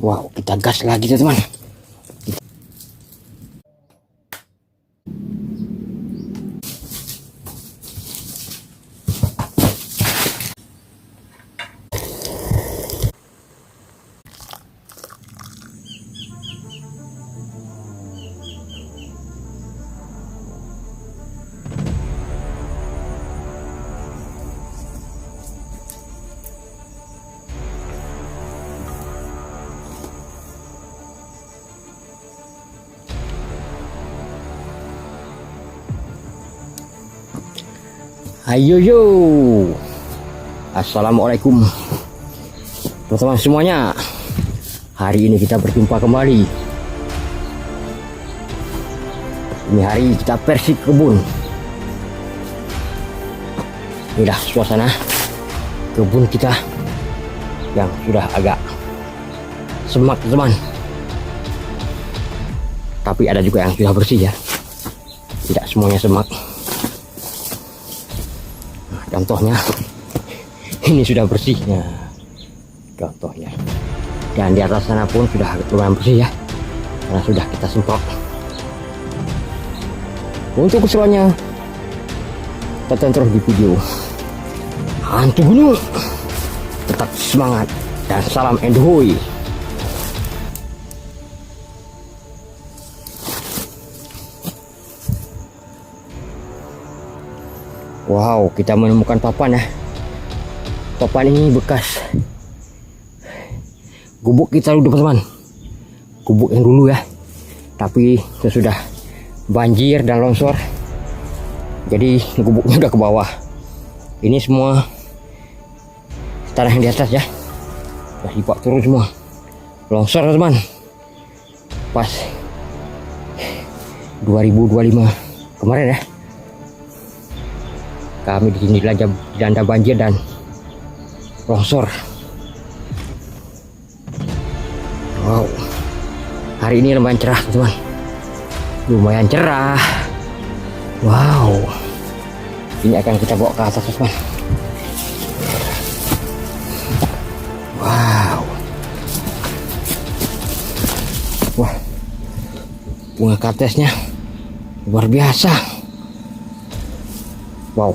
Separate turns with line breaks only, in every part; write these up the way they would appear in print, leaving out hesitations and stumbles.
Wow, kita gas lagi teman. Ayo yo, assalamualaikum teman-teman semuanya. Hari ini kita berjumpa kembali. Ini hari kita bersih kebun. Inilah suasana kebun kita yang sudah agak semak teman. Tapi ada juga yang sudah bersih ya. Tidak semuanya semak. Contohnya ini sudah bersihnya, contohnya, dan di atas sana pun sudah lumayan bersih ya, karena sudah kita semprot. Untuk keseruannya tonton terus di video Hantu Gunung. Tetap semangat dan salam enjoy. Wow, kita menemukan papan ya. Papan ini bekas gubuk kita dulu teman-teman. Gubuk yang dulu ya. Tapi sesudah banjir dan longsor, jadi gubuknya udah ke bawah. Ini semua tanah yang di atas ya, udah dibawa turun semua. Longsor teman. Pas 2025 kemarin ya. Kami di sini dilanda banjir dan longsor. Wow, hari ini lumayan cerah teman, lumayan cerah. Wow, ini akan kita bawa ke atas teman. Wow, wah, bunga katesnya luar biasa. Wow,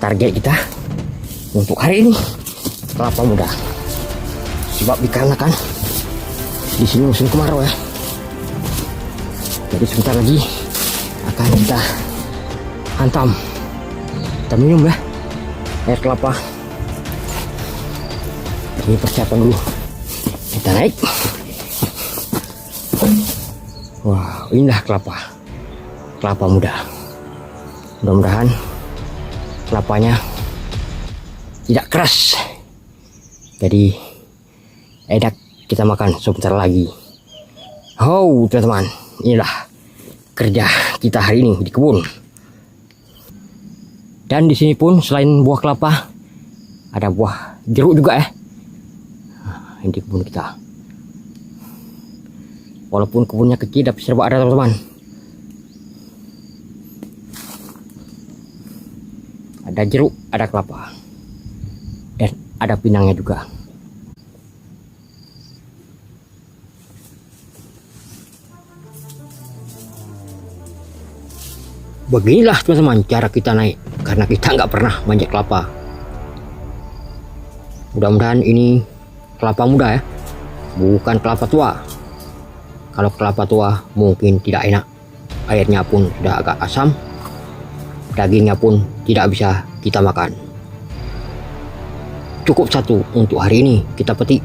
target kita untuk hari ini kelapa muda. Sebab dikarenakan di sini musim kemarau ya. Jadi sebentar lagi akan kita hantam. Kita minum ya air kelapa. Ini persiapan dulu. Kita naik. Wow, inilah kelapa muda. Mudah-mudahan kelapanya tidak keras, jadi enak kita makan sebentar lagi. Oh teman-teman, inilah kerja kita hari ini di kebun. Dan di sini pun selain buah kelapa, ada buah jeruk juga ya. Nah, ini di kebun kita. Walaupun kebunnya kecil, tapi serba ada teman-teman. Ada jeruk, ada kelapa, dan ada pinangnya juga. Beginilah teman-teman cara kita naik, karena kita nggak pernah manjat kelapa. Mudah-mudahan ini kelapa muda ya, bukan kelapa tua. Kalau kelapa tua mungkin tidak enak, airnya pun sudah agak asam, dagingnya pun tidak bisa kita makan. Cukup satu untuk hari ini kita petik,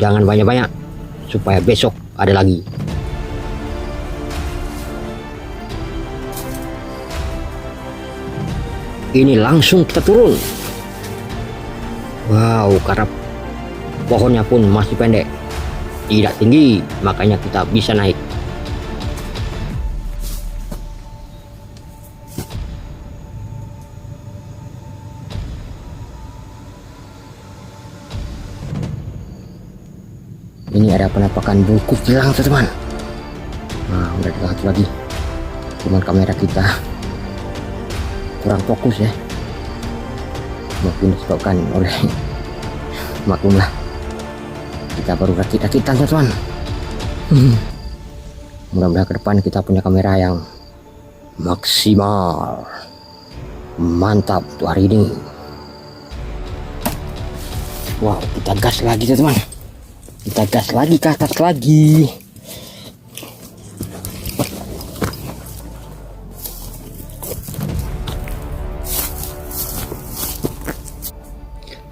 jangan banyak-banyak supaya besok ada lagi. Ini langsung kita turun. Wow, karena pohonnya pun masih pendek, tidak tinggi, makanya kita bisa naik. Ini ada penampakan buku hilang teman. Nah, udah satu lagi. Cuman kamera kita kurang fokus ya. Mungkin disebabkan oleh maklumlah Kita baru rakit-rakitan teman-teman. Mudah-mudahan ke depan kita punya kamera yang maksimal. Mantap untuk hari ini. Wow, kita gas lagi teman-teman. Kita gas lagi ke atas lagi.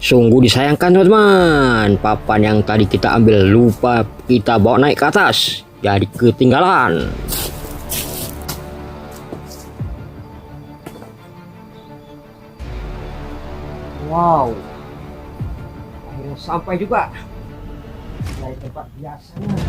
Sungguh disayangkan teman-teman, papan yang tadi kita ambil lupa kita bawa naik ke atas, jadi ketinggalan. Wow, akhirnya sampai juga dari tempat biasanya.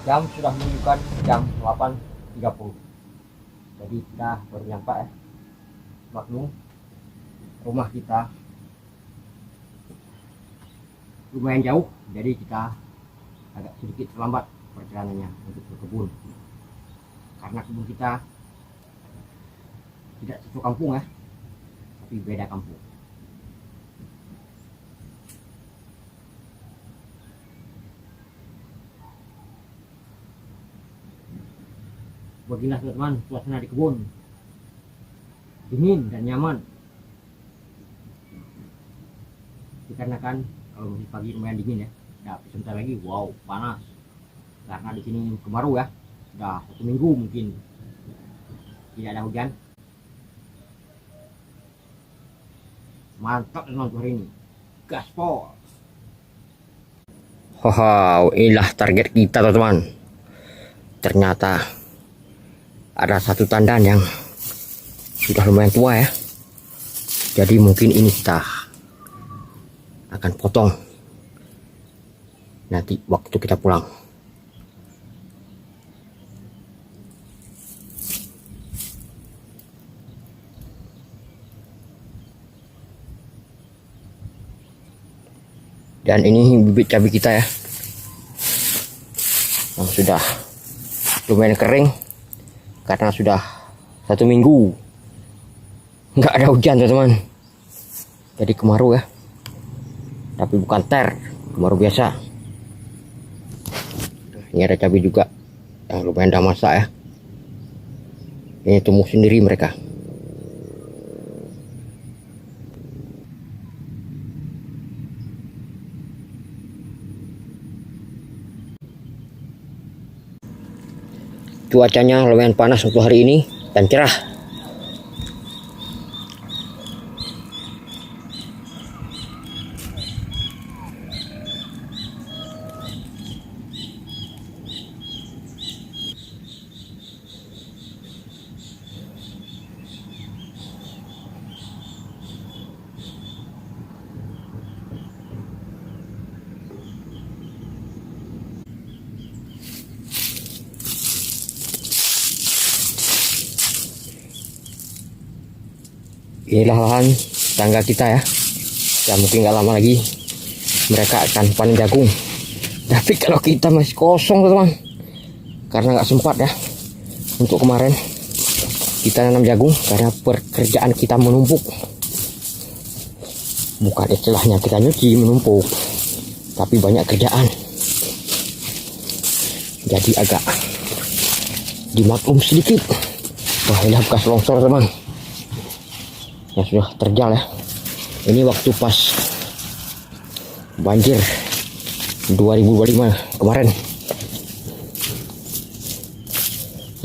Jam sudah menunjukkan jam 8.30. Jadi kita baru nyampe ya. Maklum, rumah kita lumayan jauh, jadi kita agak sedikit terlambat perjalanannya untuk berkebun. Karena kebun kita tidak satu kampung ya, tapi beda kampung. Beginilah teman-teman suasana di kebun, dingin dan nyaman. Dikarenakan kalau masih pagi lumayan dingin ya, tapi sebentar lagi wow panas. Karena di sini kemarau ya, sudah 1 minggu mungkin tidak ada hujan. Mantap teman hari ini, gaspol. Wow, inilah target kita teman-teman. Ternyata ada satu tandan yang sudah lumayan tua ya, jadi mungkin ini kita akan potong nanti waktu kita pulang. Dan ini bibit cabai kita ya, yang sudah lumayan kering karena sudah 1 minggu nggak ada hujan teman-teman. Jadi kemarau ya, tapi bukan kemarau biasa. Ini ada cabai juga yang lumayan udah masak ya. Ini tumbuh sendiri mereka. Cuacanya lumayan panas untuk hari ini dan cerah. Inilah lahan tangga kita ya. Ya mungkin nggak lama lagi mereka akan panen jagung. Tapi kalau kita masih kosong teman-teman, karena nggak sempat ya untuk kemarin kita nanam jagung karena pekerjaan kita menumpuk. Bukan istilahnya kita nyuci menumpuk, tapi banyak kerjaan. Jadi agak dimaklum sedikit. Wah, ini bekas longsor teman. Yang sudah terjal ya. Ini waktu pas banjir 2025 kemarin.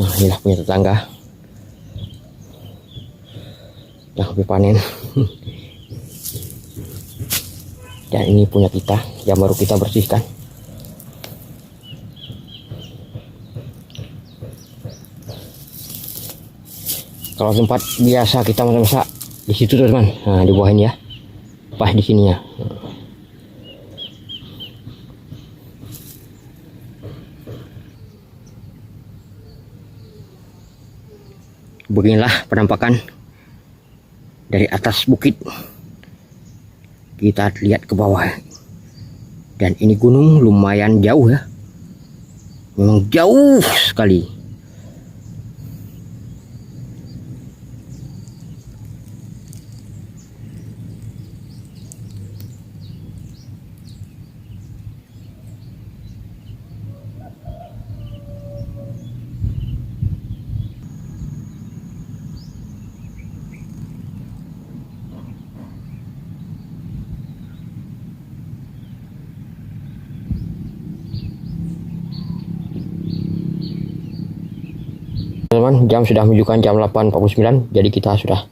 Nah, inilah punya tetangga yang habis panen. Dan ini punya kita yang baru kita bersihkan. Kalau tempat biasa kita masak di situ teman, nah di bawah ini ya, pas di sini ya. Beginilah penampakan dari atas bukit. Kita lihat ke bawah. Dan ini gunung lumayan jauh ya. Memang jauh sekali. Teman-teman, jam sudah menunjukkan jam 8.49, jadi kita sudah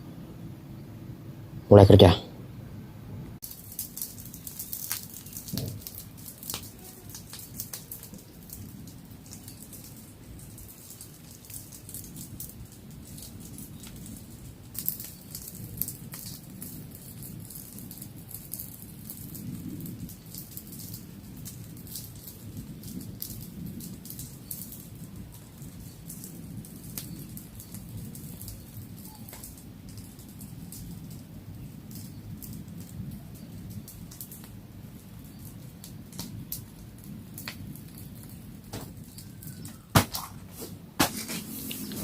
mulai kerja.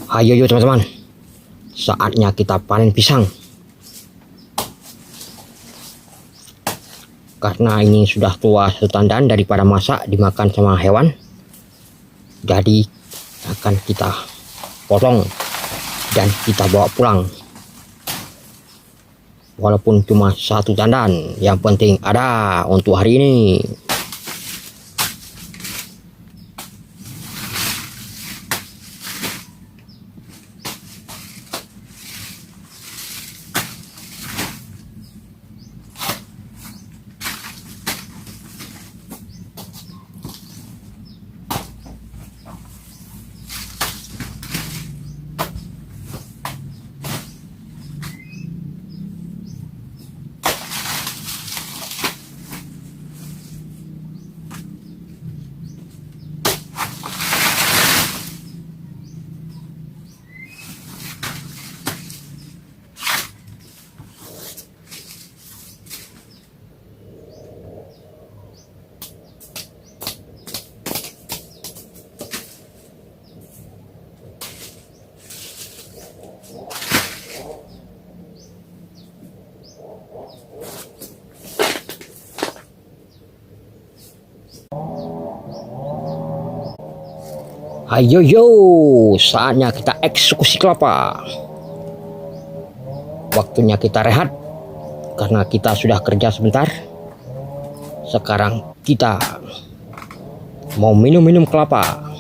Ayo teman-teman, saatnya kita panen pisang. Karena ini sudah tua satu tandan daripada masak dimakan sama hewan, jadi akan kita potong dan kita bawa pulang. Walaupun cuma satu tandan, yang penting ada untuk hari ini. Ayo saatnya kita eksekusi kelapa. Waktunya kita rehat karena kita sudah kerja sebentar. Sekarang kita mau minum kelapa.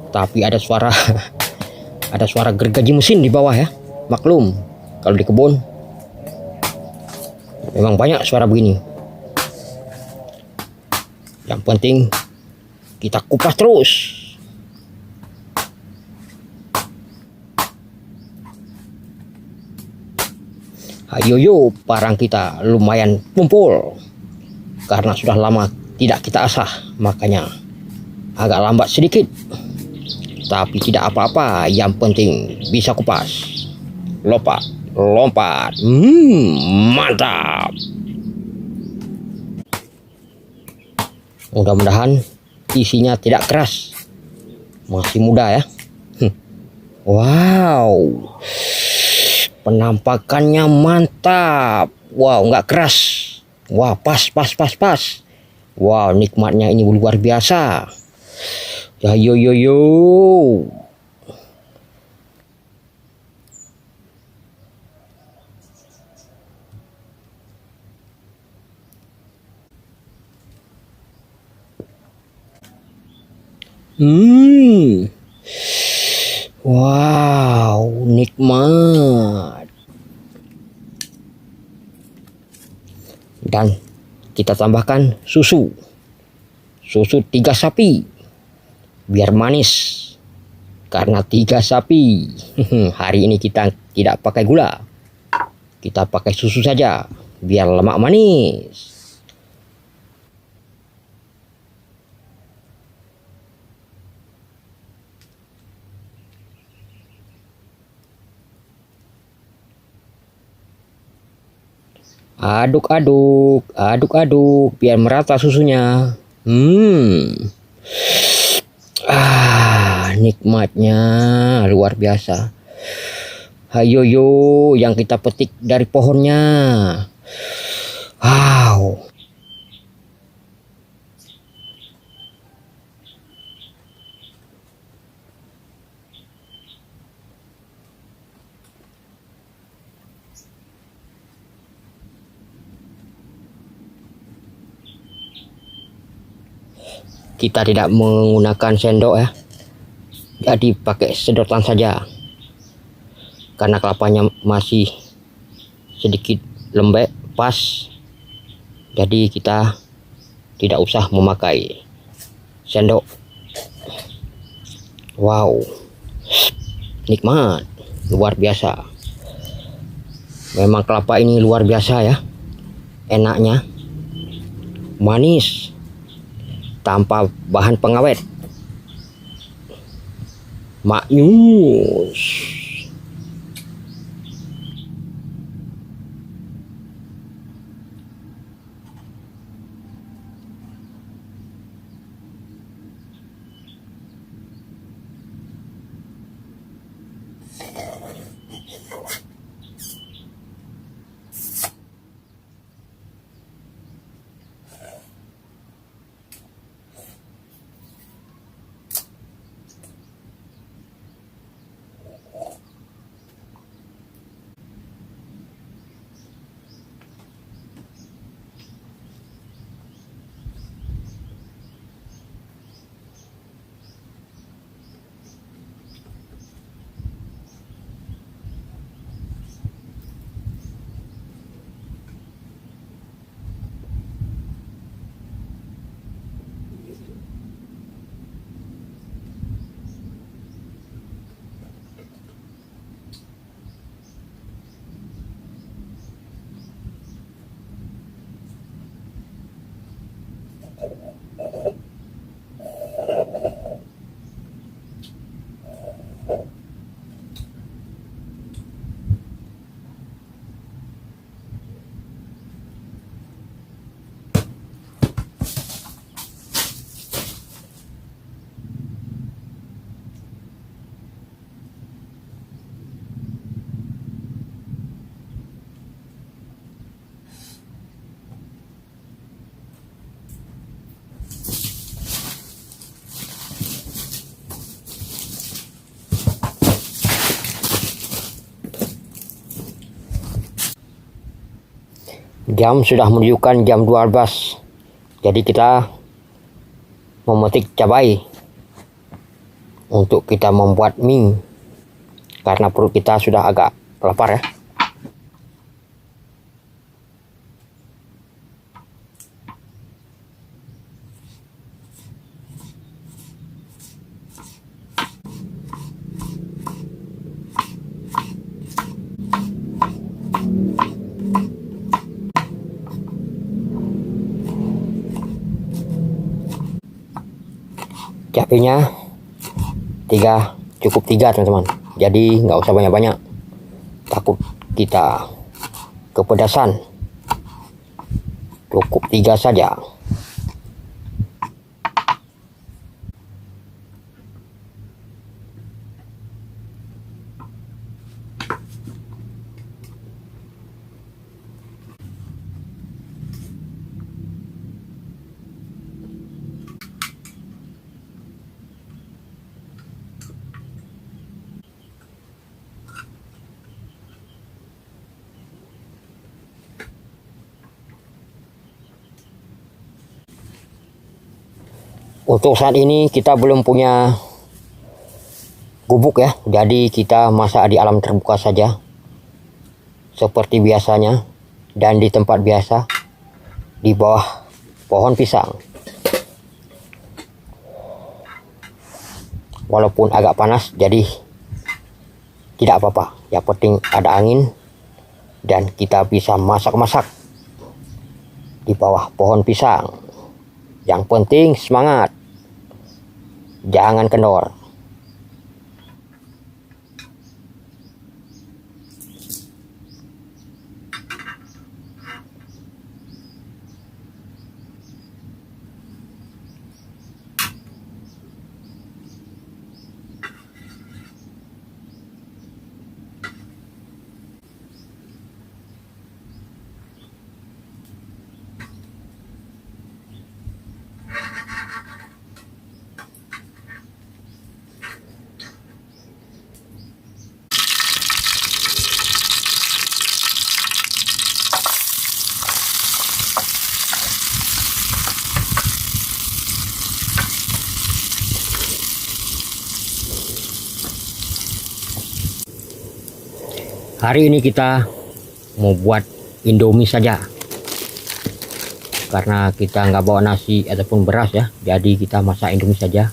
Tapi ada suara ada suara gergaji mesin di bawah ya. Maklum, kalau di kebun memang banyak suara begini. Yang penting kita kupas terus. Ayo parang kita lumayan kumpul. Karena sudah lama tidak kita asah, makanya agak lambat sedikit. Tapi tidak apa-apa, yang penting bisa kupas. Lompat. Mantap. Mudah-mudahan isinya tidak keras. Masih muda ya. Wow. Penampakannya mantap. Wow, nggak keras. Wah, pas. Wow, nikmatnya ini luar biasa. Ya, yo. Wow, nikmat. Dan kita tambahkan susu 3 sapi biar manis, karena 3 sapi. Hari ini kita tidak pakai gula, kita pakai susu saja biar lemak manis. Aduk-aduk, aduk-aduk biar merata susunya. Nikmatnya luar biasa. Hayo yo yang kita petik dari pohonnya. Wow. Kita tidak menggunakan sendok ya. Jadi pakai sedotan saja. Karena kelapanya masih sedikit lembek, pas. Jadi kita tidak usah memakai sendok. Wow. Nikmat, luar biasa. Memang kelapa ini luar biasa ya. Enaknya. Manis. Tanpa bahan pengawet. Maknyus. Jam sudah menunjukkan jam 12. Jadi kita memetik cabai untuk kita membuat mie. Karena perut kita sudah agak lapar ya. Cabenya cukup tiga teman-teman. Jadi nggak usah banyak-banyak. Takut kita kepedasan. Cukup 3 saja. Untuk saat ini kita belum punya gubuk ya, jadi kita masak di alam terbuka saja seperti biasanya dan di tempat biasa di bawah pohon pisang. Walaupun agak panas, jadi tidak apa-apa. Yang penting ada angin dan kita bisa masak-masak di bawah pohon pisang. Yang penting semangat. Jangan kendor. Hari ini kita mau buat Indomie saja, karena kita nggak bawa nasi ataupun beras ya, jadi kita masak Indomie saja.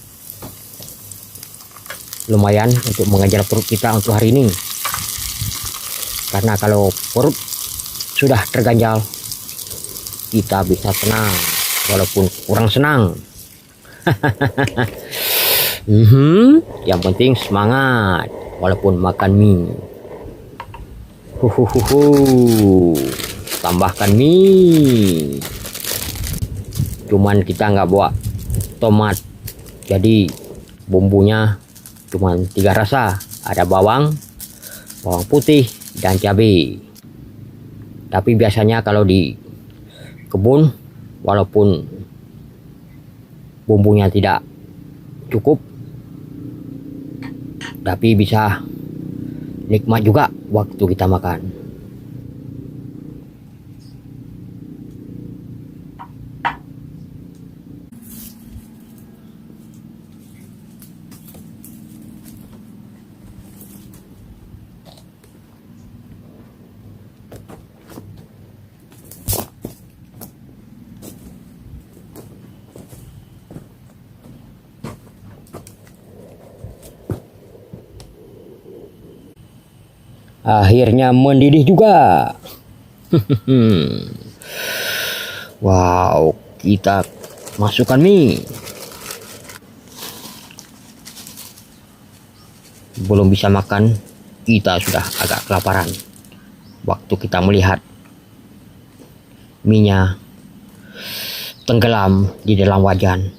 Lumayan untuk mengejar perut kita untuk hari ini, karena kalau perut sudah terganjal kita bisa tenang walaupun kurang senang. Yang penting semangat walaupun makan mie. Tambahkan mie. Cuman kita nggak bawa tomat, jadi bumbunya cuman 3 rasa. Ada bawang putih dan cabai. Tapi biasanya kalau di kebun, walaupun bumbunya tidak cukup, tapi bisa nikmat juga waktu kita makan. Akhirnya mendidih juga. Wow, kita masukkan mie. Belum bisa makan, kita sudah agak kelaparan waktu kita melihat mie-nya tenggelam di dalam wajan.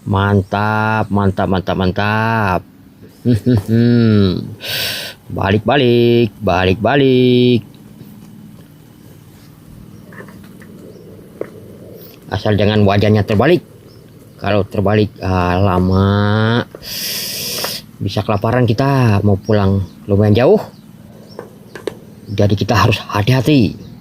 Mantap, mantap, mantap, mantap. Balik-balik, balik-balik. Asal jangan wajahnya terbalik. Kalau terbalik, lama. Bisa kelaparan kita, mau pulang lumayan jauh. Jadi kita harus hati-hati.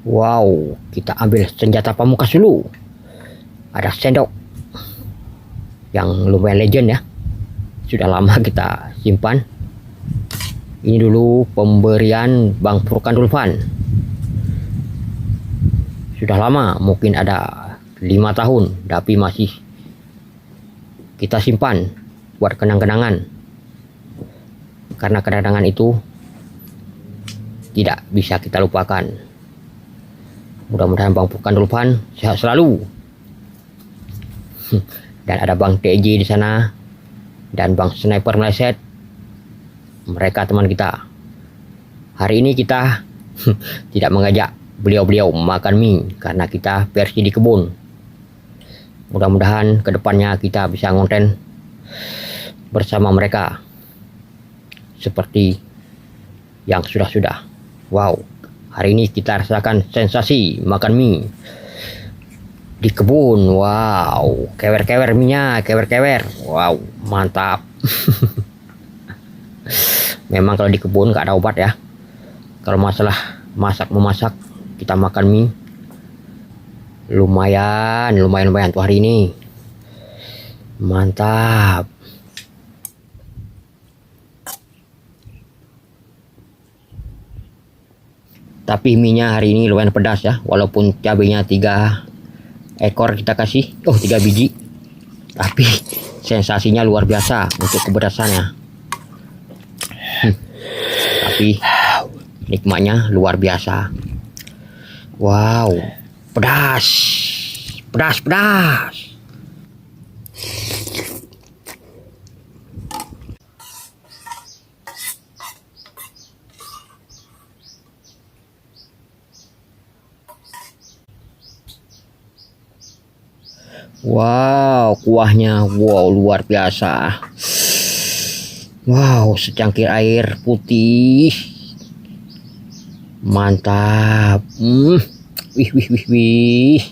Wow, kita ambil senjata pamungkas dulu. Ada sendok yang lumayan legend ya. Sudah lama kita simpan. Ini dulu pemberian Bang Furkan Dulfan. Sudah lama, mungkin ada 5 tahun, tapi masih kita simpan buat kenang-kenangan. Karena kenangan itu tidak bisa kita lupakan. Mudah-mudahan Bang Furkan Dulfan sehat selalu. Dan ada Bang TJ di sana dan Bang Sniper Meleset. Mereka teman kita. Hari ini kita tidak mengajak beliau-beliau makan mie karena kita versi di kebun. Mudah-mudahan kedepannya kita bisa ngonten bersama mereka seperti yang sudah-sudah. Wow. Hari ini kita rasakan sensasi makan mie di kebun. Wow, kewer-kewer minyak, kewer-kewer. Wow, mantap. Memang kalau di kebun gak ada obat ya. Kalau masalah memasak, kita makan mie lumayan tuh hari ini. Mantap. Tapi mie-nya hari ini lumayan pedas ya, walaupun cabenya 3 ekor kita kasih, 3 biji. Tapi sensasinya luar biasa untuk kepedasannya. Tapi nikmatnya luar biasa. Wow, pedas, pedas, pedas. Wow, kuahnya wow luar biasa. Wow, secangkir air putih Mantap. Wih, wih, wih, wih.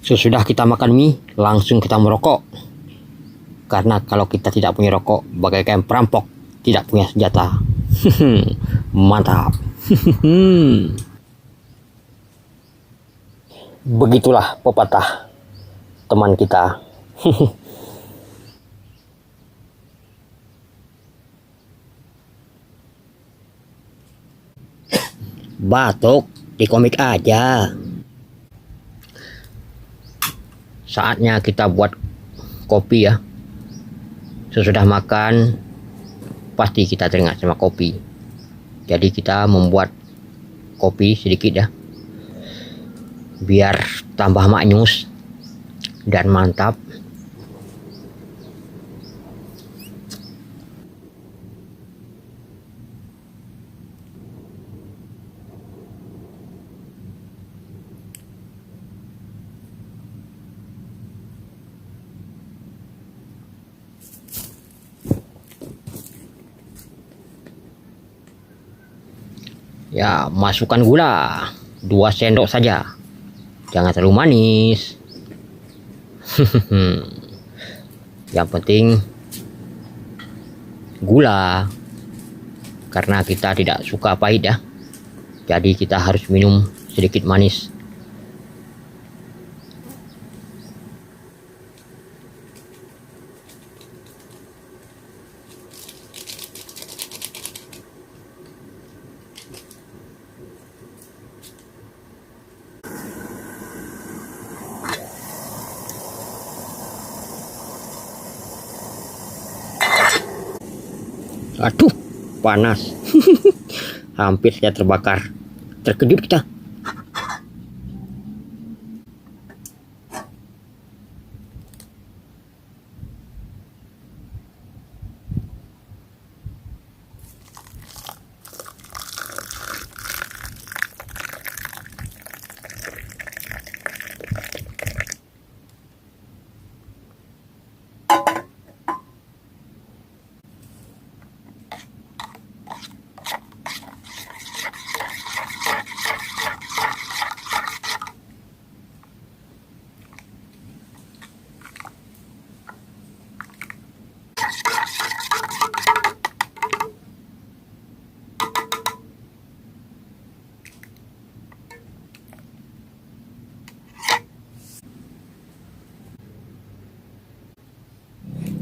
Sesudah kita makan mie, langsung kita merokok. Karena kalau kita tidak punya rokok, bagaikan perampok tidak punya senjata. Mantap. Begitulah pepatah teman kita. Batuk di komik aja. Saatnya kita buat kopi ya. Sesudah makan pasti kita teringat sama kopi. Jadi kita membuat kopi sedikit ya, biar tambah maknyus dan mantap. Ya, masukkan gula 2 sendok saja. Jangan terlalu manis. Yang penting gula. Karena kita tidak suka pahit ya. Jadi kita harus minum sedikit manis. Aduh, panas. Hampir saya terbakar. Terkejut kita.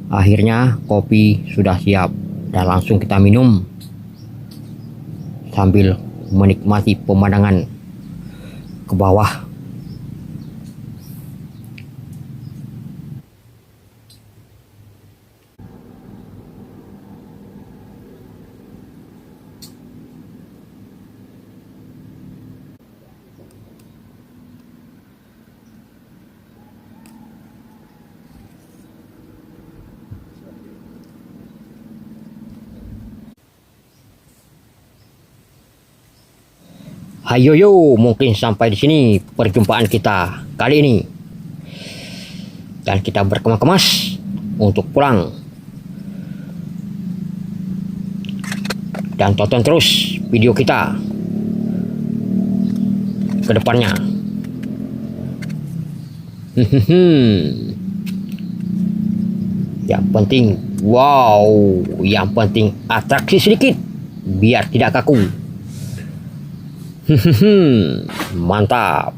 Akhirnya kopi sudah siap dan langsung kita minum sambil menikmati pemandangan ke bawah. Hayo yo, mungkin sampai di sini perjumpaan kita kali ini. Dan kita berkemas-kemas untuk pulang. Dan tonton terus video kita ke depannya. Yang penting, wow, yang penting atraksi sedikit biar tidak kaku. Mantap.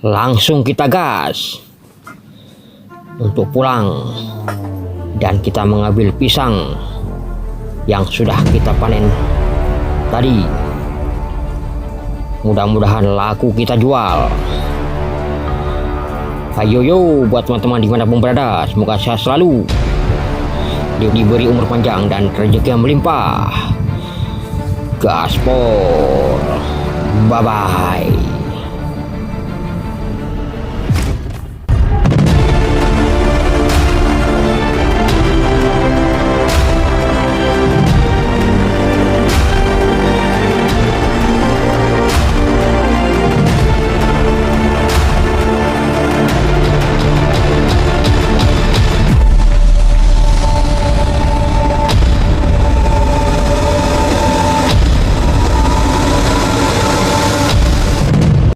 langsung kita gas untuk pulang dan kita mengambil pisang yang sudah kita panen tadi. Mudah-mudahan laku kita jual. Ayo yo buat teman-teman dimanapun berada, semoga sehat selalu, diberi umur panjang dan rezeki yang melimpah. Gaspol, bye bye.